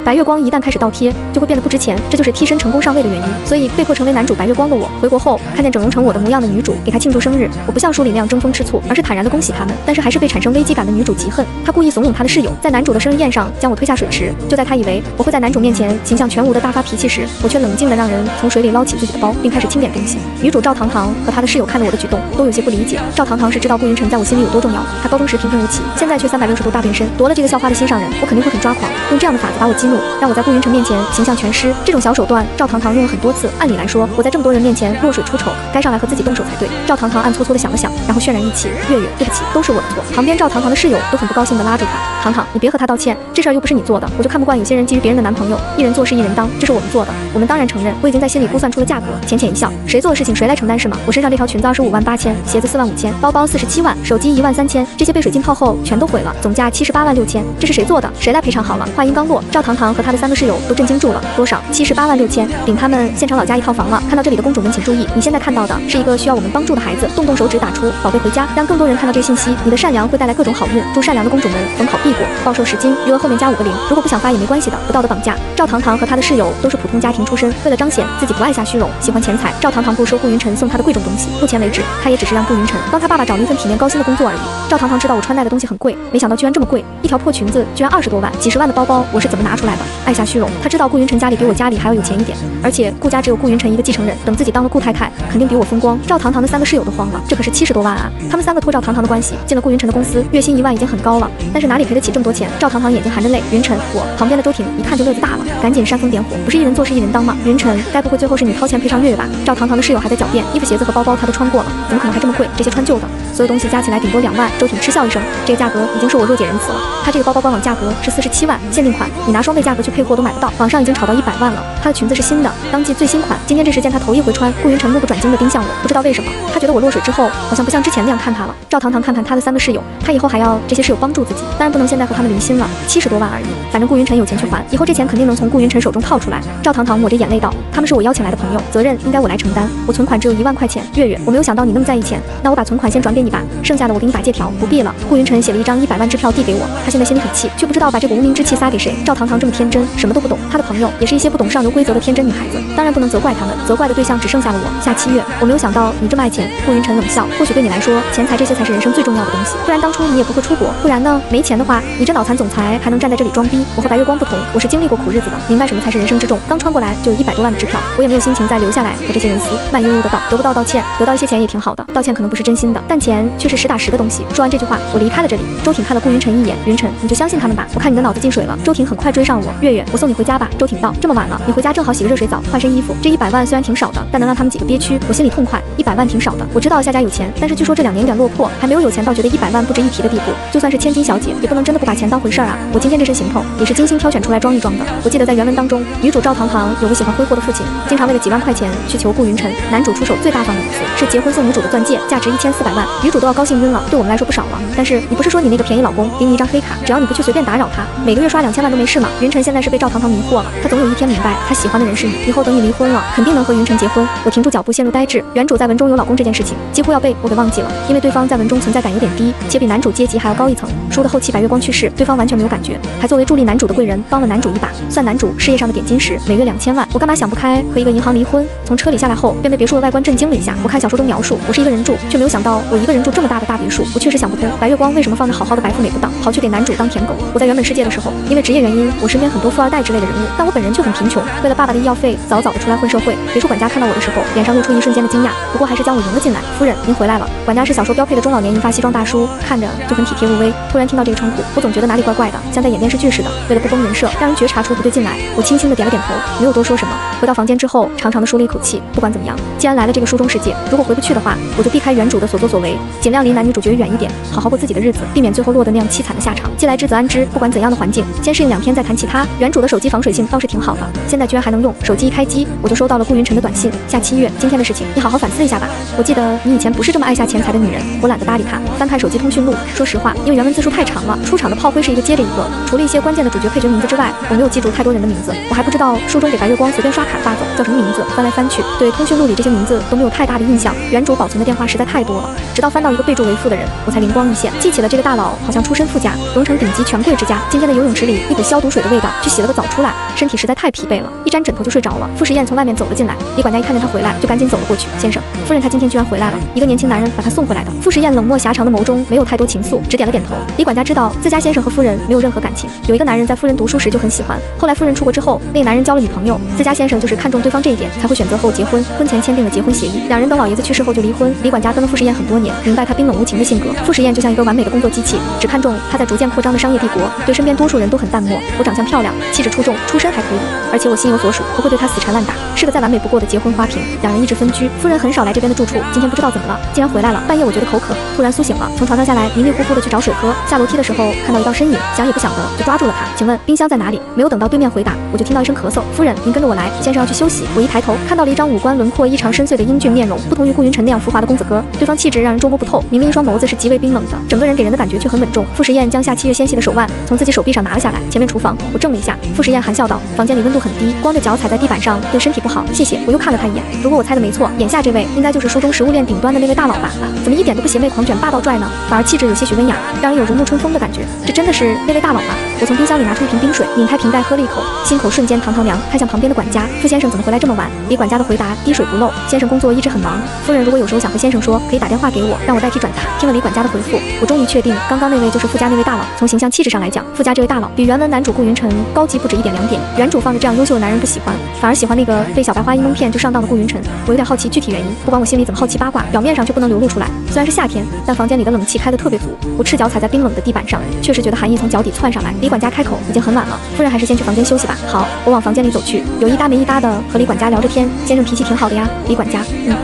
白月光一旦开始倒贴，就会变得不值钱，这就是替身成功上位的原因。所以被迫成为男主白月光的我，回国后看见整容成我的模样的女主，给她庆祝生日，我不像书里那样争风吃醋，而是坦然地恭喜他们。但是还是被产生危机感的女主极恨，她故意怂恿她的室友，在男主的生日宴上将我推下水池。就在她以为我会在男主面前形象全无的大发脾气时，我却冷静地让人从水里捞起自己的包，并开始清点东西。女主赵糖糖和她的室友看着我的举动，都有些不理解。赵糖糖是知道顾云晨在我心里有多重要，她高中时平平无奇，现在却360度大变身，夺了这个校花的心上人，我肯定会很抓狂，用这样的法子把我激怒，让我在顾云晨面前形象全失。这种小手段，赵糖糖用了很多次。按理来说，我在这么多人面前落水出丑，该上来和自己动手才对。赵糖糖暗搓搓地想了想，然后渲然一气：月月，对不起，都是我的错。旁边赵糖糖的室友都很不高兴地拉住她：糖糖，你别和他道歉，这事儿又不是你做的。我就看不惯有些人觊觎别人的男朋友，一人做事一人当，这是我们做的，我们当然承认。我已经在心里估算出了价格，浅浅一笑：谁做的事情谁来承担是吗？我身上这条裙子25万8千，鞋子4万5千，包包47万，手机1万3千，这些被水浸泡后全都毁了，总价78万6千，这是谁做的？谁来赔偿？好了，话音刚落，赵糖糖和她的3个室友都震惊住了。多少？78万6千，顶他们现场老家一套房了。看到这里的公主们请注意，你现在看到的是一个需要我们帮助的孩子，动动手指打出宝贝回家，让更多人看到这信息。你的善良会带来各种好运，祝善良的公主们逢考必过，报寿10金，余额后面加5个0。如果不想发也没关系的，不道德绑架。赵糖糖和她的室友都是普通家庭出身，为了彰显自己不爱下虚荣，喜欢钱财，赵糖糖不收顾云晨送她的贵重东西。目前为止，她也只是让顾云晨帮她爸爸找了一份体面高薪的工作而已。赵糖糖知道我穿戴的东西很贵，没想到居然这么贵，一条破裙子居然20多万，几十万的包包我是怎么拿出来的？爱下虚荣，她知道顾云晨家里比我家里还要有钱一点，而且顾家只有顾云晨一个继承人，等自己当了顾太太，肯定比我风光。赵糖糖的3个室友都慌了，这可是70多万啊！他们3个托赵糖糖的关系进了顾云晨的公司，月薪1万已经很高了，但是哪里赔得起这么多钱？赵糖糖眼睛含着泪，云晨，我旁边的周婷一看就乐子大了，赶紧煽风点火，不是一人做事一人当吗？云晨，该不会最后是你掏钱赔偿月月吧？赵糖糖的室友还在狡辩，衣服鞋子和包包她都穿过了，怎么可能还这么贵？这些穿旧的，所有东西加起来顶多2万。周婷嗤笑一声，这个价格已经是我弱解仁慈了。她这个包包官网价格是47万，限定款，你拿双倍价格去配货都买不到，网上已经炒到100万了。她的裙子是新的，当季最新款。今天这是见她头一回穿，顾云晨目不转睛地盯向我，不知道为什么，他觉得我落水之后好像不像之前那样看他了。赵糖糖看看他的3个室友，他以后还要这些室友帮助自己，当然不能现在和他们离心了，70多万而已，反正顾云晨有钱去还，以后这钱肯定能从顾云晨手中套出来。赵糖糖抹着眼泪道：他们是我邀请来的朋友，责任应该我来承担，我存款只有1万块钱。月月，我没有想到你那么在意钱，那我把存款先转给你吧，剩下的我给你打借条。不必了。顾云晨写了一张100万支票递给我，他现在心里很气，却不知道把这股无名之气撒给谁。赵糖糖这么天真，什么都不懂，他的朋友也是一些不懂上流规则的天真女孩子，当然不能责怪他们，责怪的对象只剩下了我。下7月，我没有想到你这么爱钱。顾云晨冷笑，或许对你来说，钱财这些才是人生最重要的东西，不然当初你也不会出国。不然呢？没钱的话，你这脑残总裁还能站在这里装逼？我和白月光不同，我是经历过苦日子的，明白什么才是人生之重。刚穿过来就有100多万的支票，我也没有心情再留下来和这些人撕，慢悠悠的道，得不到道歉，得到一些钱也挺好的。道歉可能不是真心的，但钱却是实打实的东西。说完这句话，我离开了这里。周挺看了顾云晨一眼，云晨，你就相信他们吧，我看你的脑子进水了。周挺很快追上我，月月，我送你回家吧。周挺道，这么晚了，你回家正好洗个热水澡，换身衣服。这100万虽然挺少的，但能让他们几个憋屈，我心里痛快。100万挺少的，我知道夏家有钱，但是据说这2年有点落魄，还没有钱到觉得100万不值一提的地步。就算是千金小姐，也不能真的不把钱当回事儿啊。我今天这身行头也是精心挑选出来装一装的。我记得在原文当中，女主赵糖糖有个喜欢挥霍的父亲，经常为了几万块钱去求顾云晨。男主出手最大方的一次是结婚送女主的钻戒，价值1400万，女主都要高兴晕了。对我们来说不少了，但是你不是说你那个便宜老公给你一张黑卡，只要你不去随便打扰他，每个月刷2000万都没事吗？云晨现在是被赵糖糖迷惑了，他总有一天明白他喜欢的人是你，以后等你离婚了，肯定能和云晨结婚。我停住脚步，陷入呆滞。原主在文中有老公这件事情，几乎要被我给忘记了，因为对方在文中存在感有点低，且比男主阶级还要高一层。书的后期白月光去世，对方完全没有感觉，还作为助力男主的贵人帮了男主一把，算男主事业上的点金石，每月2000万。我干嘛想不开和一个银行离婚？从车里下来后，便被别墅的外观震惊了一下。我看小说中描述，我是一个人住，却没有想到我一个人住这么大的大别墅。我确实想不通，白月光为什么放着好好的白富美不当，跑去给男主当舔狗。我在原本世界的时候，因为职业原因，我身边很多富二代之类的人物，但我本人却很贫穷，为了爸爸的医药费，早早的出来混社会。别墅管家看到我的时候，脸上露出一瞬间的惊讶，不过还是将我迎了进来。夫人，您回来了。管家是小说标配的中老年银发西装大叔，看着就很体贴入微。突然听到这个称呼，我总觉得哪里怪怪的，像在演电视剧似的。为了不崩人设，让人觉察出不对劲来，我轻轻的点了点头，没有多说什么。回到房间之后，长长的舒了一口气。不管怎么样，既然来了这个书中世界，如果回不去的话，我就避开原主的所作所为，尽量离男女主角远一点，好好过自己的日子，避免最后落得那样凄惨的下场。既来之则安之，不管怎样的环境，先适应2天再谈其他。原主的手机防水性倒是挺好的，现在居然还能用。手机一开机，我就收到了顾云晨的短信：下7月，今天的事情你好好反思一下吧。我记得你以前不是这么爱下钱财的女人。我懒得搭理他，翻看手机通讯录。说实话，因为原文字数太长了，出场的炮灰是一个接着一个，除了一些关键的主角配角名字之外，我没有记住太多人的名字。我还不知道书中给白月光随便刷卡发走叫什么名字，翻来翻去，对通讯录里这些名字都没有太大的印象。原主保存的电话实在太多了，直到翻到一个备注为父的人，我才灵光一现，记起了这个大佬好像出身富家，荣成顶级权贵之家。今天的游泳池里一股消毒水的味累的去洗了个澡出来，身体实在太疲惫了，一沾枕头就睡着了。傅时燕从外面走了进来，李管家一看见他回来，就赶紧走了过去。先生，夫人她今天居然回来了，一个年轻男人把她送回来的。傅时燕冷漠狭长的眸中没有太多情愫，只点了点头。李管家知道自家先生和夫人没有任何感情，有一个男人在夫人读书时就很喜欢，后来夫人出国之后，那个男人交了女朋友，自家先生就是看中对方这一点，才会选择和我结婚，婚前签订了结婚协议，两人等老爷子去世后就离婚。李管家跟了傅时燕很多年，明白他冰冷无情的性格。傅时燕就像一个完美的工作机器，只看重他在逐渐扩张的商业帝国，对身边多数人都很淡漠。我长相漂亮，气质出众，出身还可以，而且我心有所属，不会对他死缠烂打，是个再完美不过的结婚花瓶。两人一直分居，夫人很少来这边的住处，今天不知道怎么了，竟然回来了。半夜我觉得口渴，突然苏醒了，从床上下来，迷迷糊糊的去找水喝，下楼梯的时候看到一道身影，想也不想的就抓住了他。请问冰箱在哪里？没有等到对面回答，我就听到一声咳嗽。夫人，您跟着我来，先生要去休息。我一抬头，看到了一张五官轮廓异常深邃的英俊面容，不同于顾云晨那样浮华的公子哥，对方气质让人捉摸不透，明明一双眸子是极为冰冷的，整个人给人的感觉却很稳重。傅时燕将下7月纤细的手腕从自己手臂上拿了下来。前面厨房，我怔了一下。傅时燕含笑道：“房间里温度很低，光着脚踩在地板上对身体不好，谢谢。”我又看了他一眼，如果我猜的没错，眼下这位应该就是书中食物链顶端的那位大佬吧？怎么一点都不邪魅狂卷霸道拽呢？反而气质有些许温雅，让人有如沐春风的感觉。这真的是那位大佬吗？我从冰箱里拿出一瓶冰水，拧开瓶盖喝了一口，心口瞬间堂堂凉。看向旁边的管家，傅先生怎么回来这么晚？李管家的回答滴水不漏：先生工作一直很忙，夫人如果有时候想和先生说，可以打电话给我，让我代替转达。听了李管家的回复，我终于确定刚刚那位就是傅家那位大佬。从形象气质上来讲，傅家这位大佬比原文男主顾云晨高级不止1点2点。原主放着这样优秀的男人不喜欢，反而喜欢那个被小白花一蒙骗就上当的顾云晨。我有点好奇具体原因，不管我心里怎么好奇八卦，表面上却不能流露出来。虽然是夏天，但房间里的冷气开得特别足，我赤脚踩在冰冷的地板上，确实觉得寒意从脚底窜上来。李管家开口：“已经很晚了，夫人还是先去房间休息吧。”好，我往房间里走去，有一搭没一搭的和李管家聊着天。先生脾气挺好的呀。李管家：“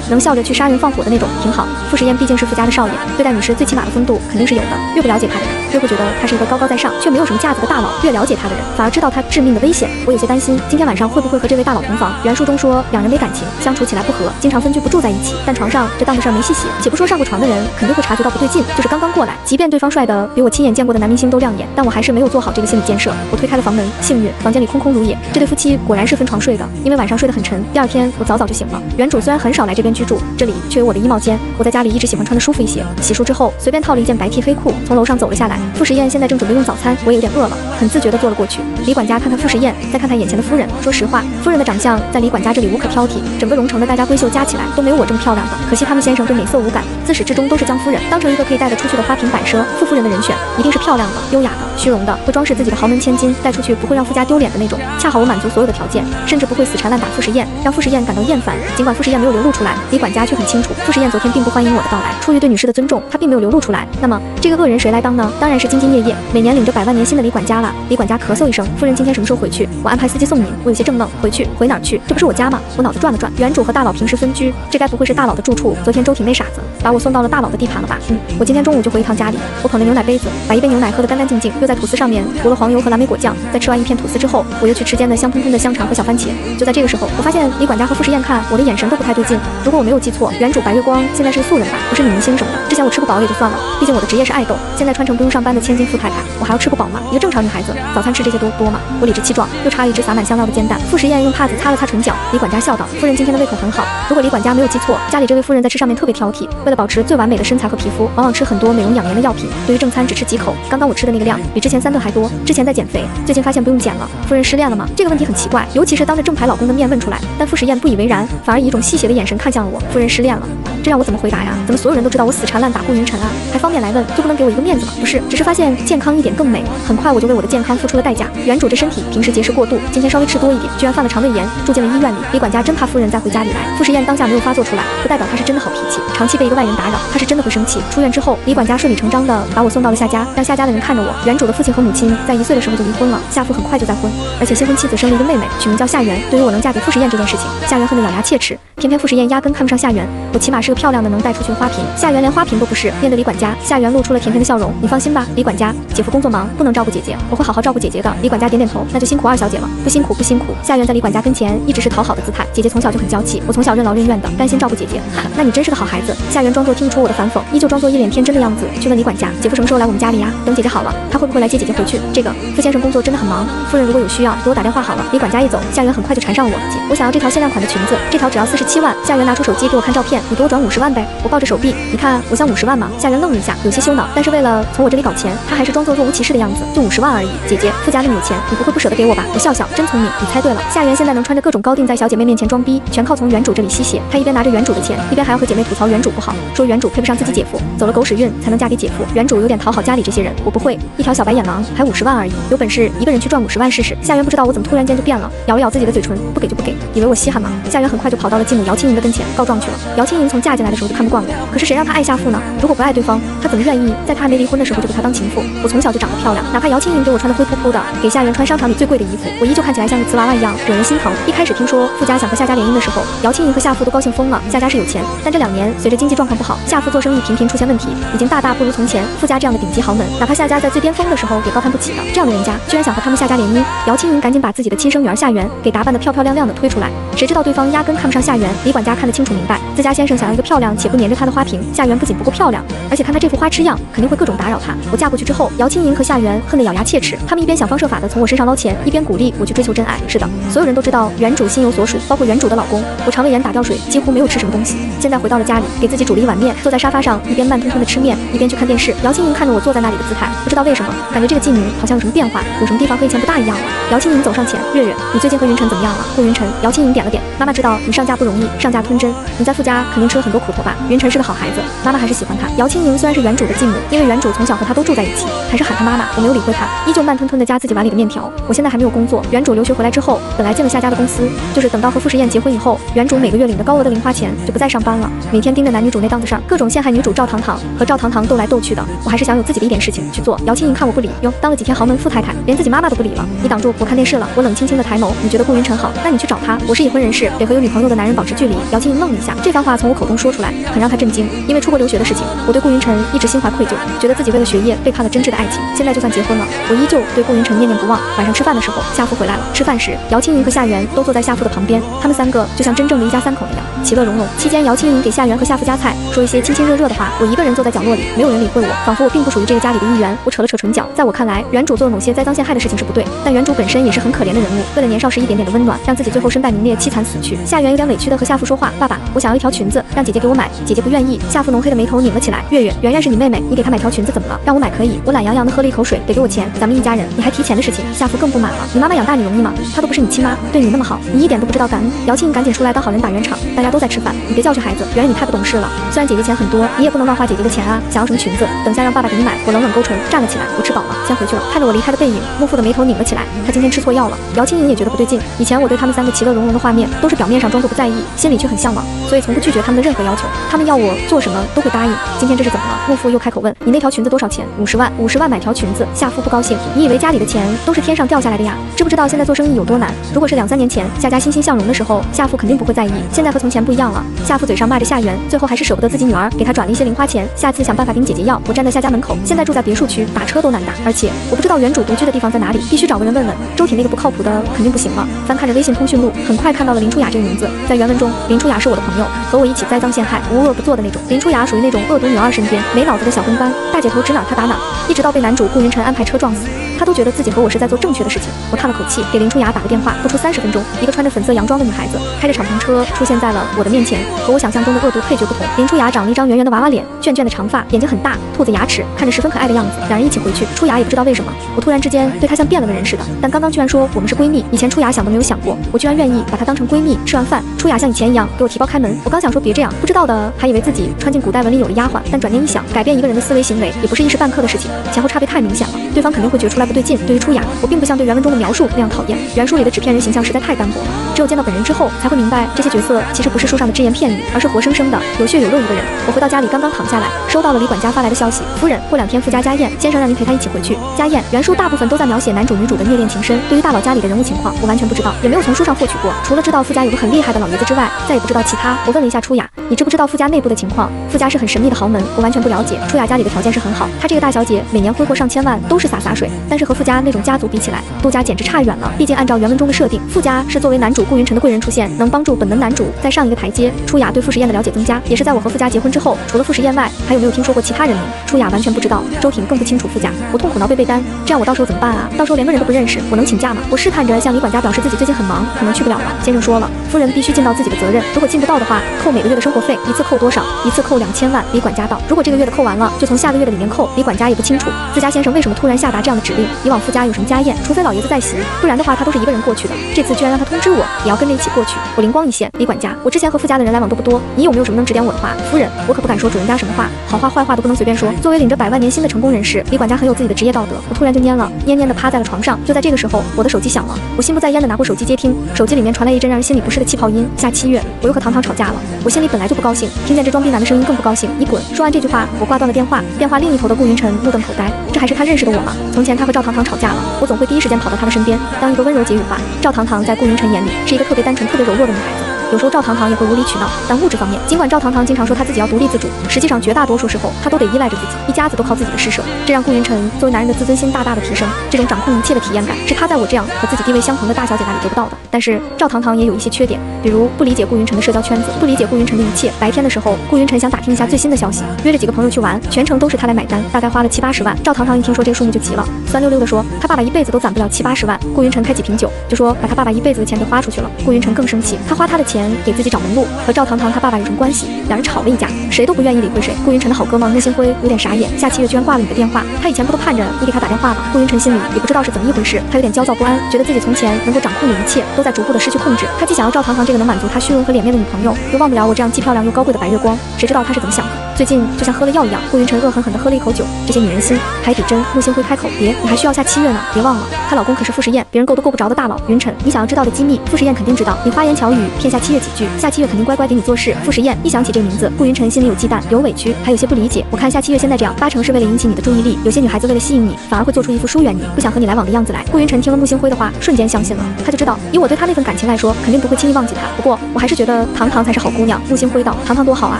能笑着去杀人放火的那种，挺好。”傅时燕毕竟是傅家的少爷，对待女士最起码的风度肯定是有的。越不了解他的人，越会觉得他是一个高高在上却没有什么架子的大佬；越了解他的人，反而知道他致命的危险。我有些担心今天晚上会不会和这位大佬同房。原书中说两人没感情，相处起来不和，经常分居不住在一起，但床上这档子事儿没细写。且不说上过床的人肯定会察觉到不对劲，就是刚刚过来，即便对方帅的比我亲眼见过的男明星都亮眼，但我还是没有做好这个心理建设。我推开了房门，幸运房间里空空如也。这对夫妻果然是分床睡的，因为晚上睡得很沉。第二天我早早就醒了。原主虽然很少来这边居住，这里却有我的衣帽间。我在家里一直喜欢穿的舒服一些。洗漱之后，随便套了一件白 T 黑裤，从楼上走了下来。傅时燕现在正准备用早餐，我也有点饿了，很自觉地坐了过去。李管家看看傅时燕，再看看眼前的夫人。说实话，夫人的长相在李管家这里无可挑剔，整个荣城的大家闺秀加起来都没有我这么漂亮的。可惜他们先生对美色无感，自始至终都是将夫人当成一个可以带得出去的花瓶摆设。傅夫人的人选一定是漂亮的、优雅的、虚荣的，会装饰自己的豪门千金，带出去不会让傅家丢脸的那种。恰好我满足所有的条件，甚至不会死缠烂打傅时燕，让傅时燕感到厌烦。尽管傅时燕没有流露出来，李管家却很清楚，傅时燕昨天并不欢迎我的到来，出于对女士的尊重，他并没有流露出来。那么这个恶人谁来当呢？当然是兢兢业业，每年领着100万年薪的李管家了。李管家咳嗽一声：“夫人今天什么时候回去？我安排司机送您。”我有些怔愣，回去？回哪儿去？这不是我家吗？我脑子转了转，原主和大佬平时分居，这该不会是大佬的住处？昨天周挺那傻子把我送到了大佬的地盘了吧？我今天中午就回一趟家里。我捧着牛奶杯子，把一杯牛奶喝得干干净净，又在吐司上面涂了黄油和蓝莓果酱。在吃完一片吐司之后，我又去吃煎的香喷喷的香肠和小番茄。就在这个时候，我发现李管家和傅时燕看我的眼神都不太对劲。如果我没有记错，原主白月光现在是个素人吧，不是女明星什么的。之前我吃不饱也就算了，毕竟我的职业是爱豆，现在穿成不用上班的千金富太太，我还要吃不饱吗？一个正常女孩子早餐吃这些多吗？我理直气壮，又插了一只撒满香料的煎蛋。傅时燕用帕子擦了擦唇角，李管家笑道：“夫人今天的胃口很好。”如果李管家没有记错，家里这位夫人在吃上面特别挑剔，为了保持最完美的身材和皮肤，往往吃很多美容养颜的药品。对于正餐只吃几口，刚刚我吃的那个量比之前3顿还多。之前在减肥，最近发现不用减了。夫人失恋了吗？这个问题很奇怪，尤其是当着正牌老公的面问出来。但傅时燕不以为然，反而以一种戏谑的眼神看向了我。夫人失恋了，这让我怎么回答呀？怎么所有人都知道我死缠烂打顾云晨啊？还方便来问，就不能给我一个面子吗？不是，只是发现健康一点更美。很快我就为我的健康付出了代价。原主这身体平时节食过度，今天稍微吃多一点，居然犯了肠胃炎，住进了医院里。李管家真怕夫人再回家里来。傅时燕当下没有发作出来，不代表她是真的好脾气，长期被一个外人打扰，她是真的会生气。出院之后，李管家顺理成章的把我送到了夏家，让夏家的人看着我。原主的父亲和母亲在1岁的时候就离婚了，夏父很快就再婚，而且新婚妻子生了一个妹妹，取名叫夏媛。对于我能嫁给傅时燕这件事情，夏媛恨得咬牙切齿，偏偏傅时燕压根看不上夏媛。我起码是个漂亮的能带出去的花瓶，夏媛连花瓶都不是。面对李管家，夏媛露出了甜甜的笑容：“你放心吧，李管家，姐夫工作忙，不能照顾姐姐，我会好好照顾姐姐的。”李管家点点头：“那就辛苦2小姐了。”不辛苦不辛苦。夏媛在李管家跟前一直是讨好的姿态，姐姐从小就很娇气，我从小任劳任怨的，甘心照顾姐姐。那你真是个好孩子。夏媛装作听不出我的反讽，依旧装作一脸天真的样子，去问李管家：“姐夫什么时候来我们家里呀？等姐姐好了，他会不会来接姐姐回去？”这个傅先生工作真的很忙，夫人如果有需要，给我打电话好了。李管家一走，夏媛很快就缠上了我：“姐，我想要这条限量款的裙子，这条只要47万。”夏媛拿出手机给我看照片：“你给我转50万呗。”我抱着手臂：“你看我像50万吗？”夏媛愣了一下，有些羞恼，但是为了从我这里搞钱，她还是装作若无其事的样子：“就50万而已，姐姐，傅家家那么有钱，你不会不舍得给我吧？我笑笑，真聪明，你猜对了。夏元现在能穿着各种高定在小姐妹面前装逼，全靠从原主这里吸血。她一边拿着原主的钱，一边还要和姐妹吐槽原主不好，说原主配不上自己姐夫，走了狗屎运才能嫁给姐夫。原主有点讨好家里这些人，我不会，一条小白眼狼还50万而已，有本事一个人去赚50万试试。夏元不知道我怎么突然间就变了，咬了咬自己的嘴唇，不给就不给，以为我稀罕吗？夏元很快就跑到了继母姚青莹的跟前告状去了。姚青莹从嫁进来的时候就看不惯我，可是谁让她爱夏父呢？如果不爱对方，她怎么愿意在她还没离婚的时候就给她当情妇？我从小就长得漂亮，哪怕姚青莹给我穿的灰扑扑的，给夏元穿商场里最贵的衣服，我依旧看起来像个瓷娃娃一样，惹人心疼。一开始听说傅家想和夏家联姻的时候，姚青莹和夏父都高兴疯了。夏家是有钱，但这2年随着经济状况不好，夏父做生意频频出现问题，已经大大不如从前。傅家这样的顶级豪门，哪怕夏家在最巅峰的时候也高攀不起的，这样的人家居然想和他们夏家联姻。姚青莹赶紧把自己的亲生女儿夏元给打扮得漂漂亮亮的推出来，谁知道对方压根看不上夏元。李管家看得清楚明白，自家先生想要一个漂亮且不粘着他的花瓶，夏元不仅不够漂亮，而且看他这副花痴样，肯定会各种打扰他。我嫁过去之后，姚青莹和夏元恨得咬牙切齿，他们一边想方设法的从我身上捞钱，一边鼓励我去追求真爱。是的，所有人都知道原主心有所属，包括原主的老公。我肠胃炎打吊水，几乎没有吃什么东西。现在回到了家里，给自己煮了一碗面，坐在沙发上，一边慢吞吞的吃面，一边去看电视。姚青莹看着我坐在那里的姿态，不知道为什么，感觉这个继女好像有什么变化，有什么地方和以前不大一样了。姚青莹走上前，月月，你最近和云晨怎么样了？顾云晨，姚青莹点了点，妈妈知道你上嫁不容易，上嫁吞针，你在傅家肯定吃了很多苦头吧？云晨是个好孩子，妈妈还是喜欢他。姚青莹虽然是原主的继母，因为原主从小和他都住在一起，还是喊他妈妈。我没有理会他，依旧慢吞吞的夹自己碗里的面条。我现在还没有工作，原主留学回来之后，本来进了夏家的公司，就是等到和傅时燕结婚以后，原主每个月领的高额的零花钱就不再上班了，每天盯着男女主那档子上，各种陷害女主赵糖糖和赵糖糖斗来斗去的。我还是想有自己的一点事情去做。姚青莹看我不理，哟，当了几天豪门富太太，连自己妈妈都不理了。你挡住我看电视了。我冷清清的抬眸，你觉得顾云晨好，那你去找他。我是已婚人士，得和有女朋友的男人保持距离。姚青莹愣了一下，这番话从我口中说出来，很让她震惊。因为出国留学的事情，我对顾云晨一直心怀愧疚，觉得自己为了学业背叛了真挚的爱情。现在就算结婚了，我依旧对顾云晨念念不忘。晚上吃饭的时候，夏父回来了。吃饭时，姚青莹和夏元都坐在夏父的旁边，他们3个就像真正的一家3口那样，其乐融融。期间，姚青莹给夏元和夏父夹菜，说一些亲亲热热的话。我一个人坐在角落里，没有人理会我，仿佛我并不属于这个家里的一员。我扯了扯唇角，在我看来，原主做某些栽赃陷害的事情是不对，但原主本身也是很可怜的人物，为了年少时一点点的温暖，让自己最后身败名裂，凄惨死去。夏元有点委屈的和夏父说话，爸爸，我想要一条裙子，让姐姐给我买，姐姐不愿意。夏父浓黑的眉头拧了起来，月月，圆圆是你妹妹，你给她买条裙子怎么了？让我买可以。我懒洋洋的喝了一口水，得给我钱，咱们一家人，你还提钱的事情。夏父更不满了，你妈妈养大你容易吗？她都不是你亲妈，对你那么好，你一点都不知道感恩。姚青莹赶紧出来当好人打圆场，大家都在吃饭，你别教训孩子，圆圆你太不懂事了。虽然姐姐钱很多，你也不能乱花姐姐的钱啊。想要什么裙子，等下让爸爸给你买。我冷冷勾唇，站了起来，我吃饱了，先回去了。看着我离开的背影，木父的眉头拧了起来，他今天吃错药了。姚青莹也觉得不对劲，以前我对他们3个其乐融融的画面，都是表面上装作不在意，心里却很向往，所以从不拒绝他们的任何要求，他们要我做什么都会答应。今天这是怎么了？木父又开口问，你那条裙子多少钱？50万，50万买条裙子。夏父不高兴，你以为家里的钱都是天上掉下来的呀？知不知道现在做生意有多难？如果是2、3年前夏家欣欣向荣的时候，夏父肯定不会在意，现在和从前不一样了。夏父嘴上骂着夏元，最后还是舍不得自己女儿，给他转了一些零花钱，下次想办法顶姐姐要。我站在夏家门口，现在住在别墅区，打车都难打，而且我不知道原主独居的地方在哪里，必须找个人问问。周挺那个不靠谱的肯定不行了。翻看着微信通讯录，很快看到了林初雅这个名字，在原文中，林初雅是我的朋友，和我一起栽赃陷害，无恶不作的那种。林初雅属于那种恶毒女二身边没脑子的小跟班，大姐头指哪她打哪，一直到被男主顾云晨安排车撞死，她都觉得自己和我是在做正确的事情。我叹了口气，给林初雅打个电话，不出30分钟，一个穿着粉色洋装的女孩子开着敞篷车出现在了我的面前，和我想象中的恶毒配角不同。林初雅长了一张圆圆的娃娃脸，卷卷的长发，眼睛很大，兔子牙齿，看着十分可爱的样子。两人一起回去，初雅也不知道为什么，我突然之间对她像变了个人似的，但刚刚居然说我们是闺蜜，以前初雅想都没有想过，我居然愿意把她当成闺蜜。吃完饭，初雅像以前一样给我提包开门，我刚想说别这样，不知道的还以为自己穿进古代文里有了丫鬟，但转念一想，改变一个人的思维行为也不是一时半刻的事情，前后差别太明显了，对方肯定会觉出来不对劲。对于初雅，我并不像对原文中的描述那样讨厌，原书里的纸片人形象实在太单薄了，只有见到本人之后才会明白，这些角色其实不是书上的只言片语，而是活生生的有血有肉一个人。我回到家里刚刚躺下来，收到了李管家发来的消息，夫人，过2天傅家家宴，先生让您陪他一起回去。家宴原书大部分都在描写男主女主的虐恋情深，对于大佬家里的人物情况我完全不知道，也没有从书上获取过，除了知道傅家有个很厉害的老爷子之外，再也不知道其他。我问了一下初雅，你知不知道傅家内部的情况？傅家是很神秘的豪门，我完全不了解。初雅家里的条件是很好，她这个大小姐每年挥霍上千万都是洒水，但是和傅家那种家族比起来，杜家简直差远了。毕竟按照原文中的设定，傅家是作为男主顾云晨的贵人出现，能帮助本门男主再上一个台阶。初雅对傅时燕的了解增加，也是在我和傅家结婚之后，除了傅时燕外，还有没有听说过其他人名？初雅完全不知道，周挺更不清楚傅家。我痛苦挠背背单，这样我到时候怎么办啊？到时候连个人都不认识，我能请假吗？我试探着向李管家表示自己最近很忙，可能去不了了。先生说了，夫人必须尽到自己的责任，如果尽不到的话，扣每个月的生活费，一次扣多少？一次扣2000万。李管家道，如果这个月的扣完了，就从下个月的里面扣。李管家也不清楚自家先生为什么突然下达这样的指令，定以往傅家有什么家宴，除非老爷子在席，不然的话他都是一个人过去的。这次居然让他通知我也要跟着一起过去，我灵光一现，李管家，我之前和傅家的人来往都不多，你有没有什么能指点我的话？夫人，我可不敢说主人家什么话，好话坏话都不能随便说。作为领着100万年薪的成功人士，李管家很有自己的职业道德。我突然就蔫了，蔫蔫的趴在了床上。就在这个时候，我的手机响了，我心不在焉的拿过手机接听，手机里面传来一阵让人心里不适的气泡音。下7月，我又和糖糖吵架了，我心里本来就不高兴，听见这装逼男的声音更不高兴。你滚！说完这句话，我挂断了电话。电话另一头的顾云晨目瞪口呆，这还是他认识的我吗？从前他和赵糖糖吵架了，我总会第一时间跑到他的身边，当一个温柔解语话。赵糖糖在顾云晨眼里是一个特别单纯、特别柔弱的女孩子。有时候赵糖糖也会无理取闹，但物质方面，尽管赵糖糖经常说她自己要独立自主，实际上绝大多数时候她都得依赖着自己，一家子都靠自己的施舍，这让顾云晨作为男人的自尊心大大的提升。这种掌控一切的体验感，是他在我这样和自己地位相同的大小姐那里得不到的。但是赵糖糖也有一些缺点，比如不理解顾云晨的社交圈子，不理解顾云晨的一切。白天的时候，顾云晨想打听一下最新的消息，约着几个朋友去玩，全程都是他来买单，大概花了7、80万。赵糖糖一听说这个数目就急了，酸溜溜的说他爸爸一辈子都攒不了7、80万。顾云晨开几瓶酒，就说把他爸爸一辈子的钱给花出去了。顾云晨更生气，他花他的钱给自己找门路，和赵糖糖他爸爸有什么关系？两人吵了一架，谁都不愿意理会谁。顾云晨的好哥们穆星辉有点傻眼，下7月居然挂了你的电话，他以前不都盼着你给他打电话吗？顾云晨心里也不知道是怎么一回事，他有点焦躁不安，觉得自己从前能够掌控的一切都在逐步的失去控制。他既想要赵糖糖这个能满足他虚荣和脸面的女朋友，又忘不了我这样既漂亮又高贵的白月光。谁知道他是怎么想的？最近就像喝了药一样，顾云晨恶狠狠地喝了一口酒。这些女人心，海底针。穆星辉开口，别，你还需要下7月呢，别忘了，她老公可是傅时宴，别人够都够不着的大佬。云晨，你想要知道的机密，傅时宴肯定知道。你花言巧语骗下7月几句，下7月肯定乖乖给你做事。傅时宴，一想起这个名字，顾云晨心里有忌惮，有委屈，还有些不理解。我看下7月现在这样，8成是为了引起你的注意力。有些女孩子为了吸引你，反而会做出一副疏远你，不想和你来往的样子来。顾云晨听了穆星辉的话，瞬间相信了。他就知道，以我对他那份感情来说，肯定不会轻易忘记他。不过我还是觉得糖糖才是好姑娘。穆星辉道，糖糖多好啊，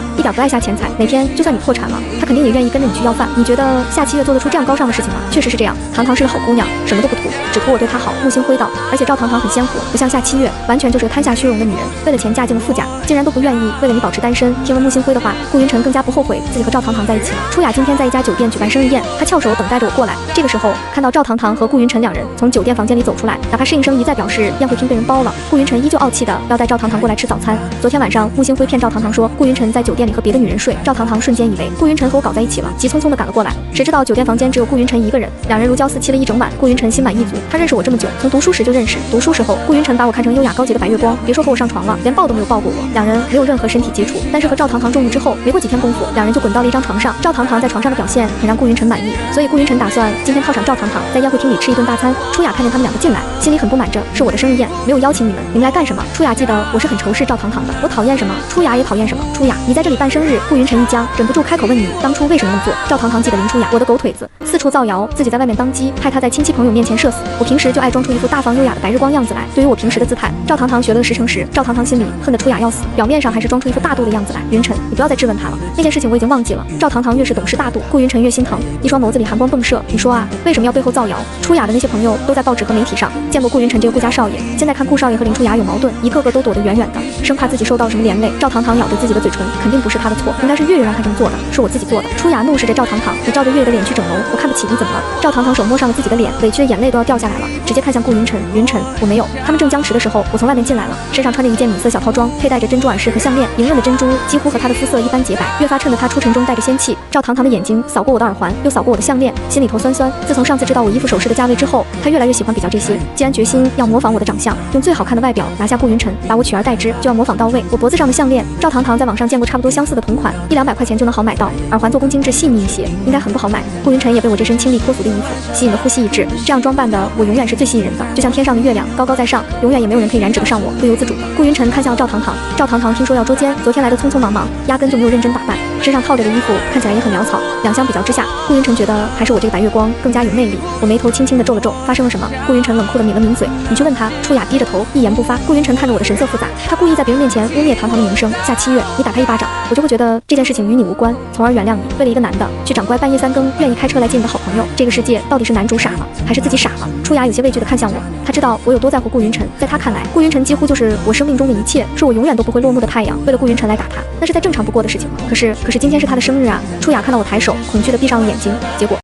一点不爱下钱财，哪天就算你破产了，他肯定也愿意跟着你去要饭。你觉得下7月做得出这样高尚的事情吗？确实是这样，糖糖是个好姑娘，什么都不图，只图我对她好。穆星辉道，而且赵糖糖很鲜活，不像下7月，完全就是个贪下虚荣的女人，为了钱嫁进了傅家，竟然都不愿意为了你保持单身。听了穆星辉的话，顾云晨更加不后悔自己和赵糖糖在一起了。初雅今天在一家酒店举办生日宴，她翘首等待着我过来。这个时候看到赵糖糖和顾云晨两人从酒店房间里走出来，哪怕是应声一再表示宴会厅被人包了，顾云晨依旧傲气的要带赵糖糖过来吃早餐。昨天晚上穆星辉骗赵糖糖说顾云晨在酒店里和别的女人睡，赵糖糖瞬间以为顾云晨和我搞在一起了，急匆匆的赶了过来。谁知道酒店房间只有顾云晨一个人，两人如胶似漆了一整晚。顾云晨心满意足，他认识我这么久，从读书时就认识。读书时候，顾云晨把我看成优雅高洁的白月光，别说和我上床了，连抱都没有抱过我。两人没有任何身体接触，但是和赵糖糖中午之后，没过几天功夫，两人就滚到了一张床上。赵糖糖在床上的表现很让顾云晨满意，所以顾云晨打算今天犒赏赵糖糖，在宴会厅里吃一顿大餐。初雅看见他们两个进来，心里很不满着，是我的生日宴，没有邀请你们，你们来干什么？初雅记得我是很仇视赵糖糖的，我讨厌什么，初雅也讨厌什么。初雅，你在这里办生日？顾云晨一僵，忍不住开口问你当初为什么那么做。赵糖糖记得林初雅，我的狗腿子，四处造谣，自己在外面当鸡，害他在亲戚朋友面前社死。我平时就爱装出一副大方优雅的白日光样子来，对于我平时的姿态，赵糖糖学了10成10。赵糖糖心里恨得初雅要死，表面上还是装出一副大度的样子来。云晨，你不要再质问他了，那件事情我已经忘记了。赵糖糖越是懂事大度，顾云晨越心疼，一双眸子里寒光迸射。你说啊，为什么要背后造谣？初雅的那些朋友都在报纸和媒体上见过顾云晨这个顾家少爷，现在看顾少爷和林初雅有矛盾，一个个都躲得远远的，生怕自己受到什么连累。赵糖糖咬着自己的嘴唇，肯定不是他的错，应该是月月让他这么做的，是我自己做的。初雅怒视着赵糖糖，你照着月月的脸去整容，我看不起你怎么了？赵糖糖手摸上了自己的脸，委屈的眼泪都要掉下来了，直接看向顾云晨。云晨，我没有。他们正僵持的时候，我从外面进来了，身上穿着一件米色小套装，佩戴着珍珠耳饰和项链，莹润的珍珠几乎和她的肤色一般洁白，越发衬得她出尘中带着仙气。赵糖糖的眼睛扫过我的耳环，又扫过我的项链，心里头酸酸。自从上次知道我衣服首饰的价位之后，她越来越喜欢比较这些。既然决心要模仿我的长相，用最好看的外表拿下顾云晨，把我取而代之，就要模仿到位。我脖子上的项链，赵糖糖在网上见过差不多相似的同款，100、200块钱就能好买到。耳环做工精致细腻一些，应该很不好买。顾云晨也被我这身清丽脱俗的衣服吸引得呼吸一滞，这样装扮的我永远是最吸引人的，就像天上的月亮高高在上，永远也没有人可以染指得上我，不由自主的。顾云晨看向了赵糖糖，赵糖糖听说要捉奸，昨天来的匆匆忙忙，压根就没有认真打扮，身上套着的衣服看起来也很潦草。两相比较之下，顾云晨觉得还是我这个白月光更加有魅力。我眉头轻轻的皱了皱，发生了什么？顾云晨冷酷的抿了抿嘴，你去问他。初雅低着头一言不发。顾云晨看着我的神色复杂，他故意在别人面前污蔑糖糖的名声。下7月你打他一巴掌，我就会觉得这件事情与你无关，从而原谅你。为了一个男的去长乖，半夜3更愿意开车来接你的好朋友，这个世界到底是男主傻了还是自己傻了？初雅有些畏惧的看向我，他知道我有多在乎顾云晨，在他看来，顾云晨几乎就是我生命中的一切，是我永远都不会落幕的太阳。为了顾云晨来打他，那是再正常不过的事情了。可是今天是他的生日啊！初雅看到我抬手，恐惧的闭上了眼睛，结果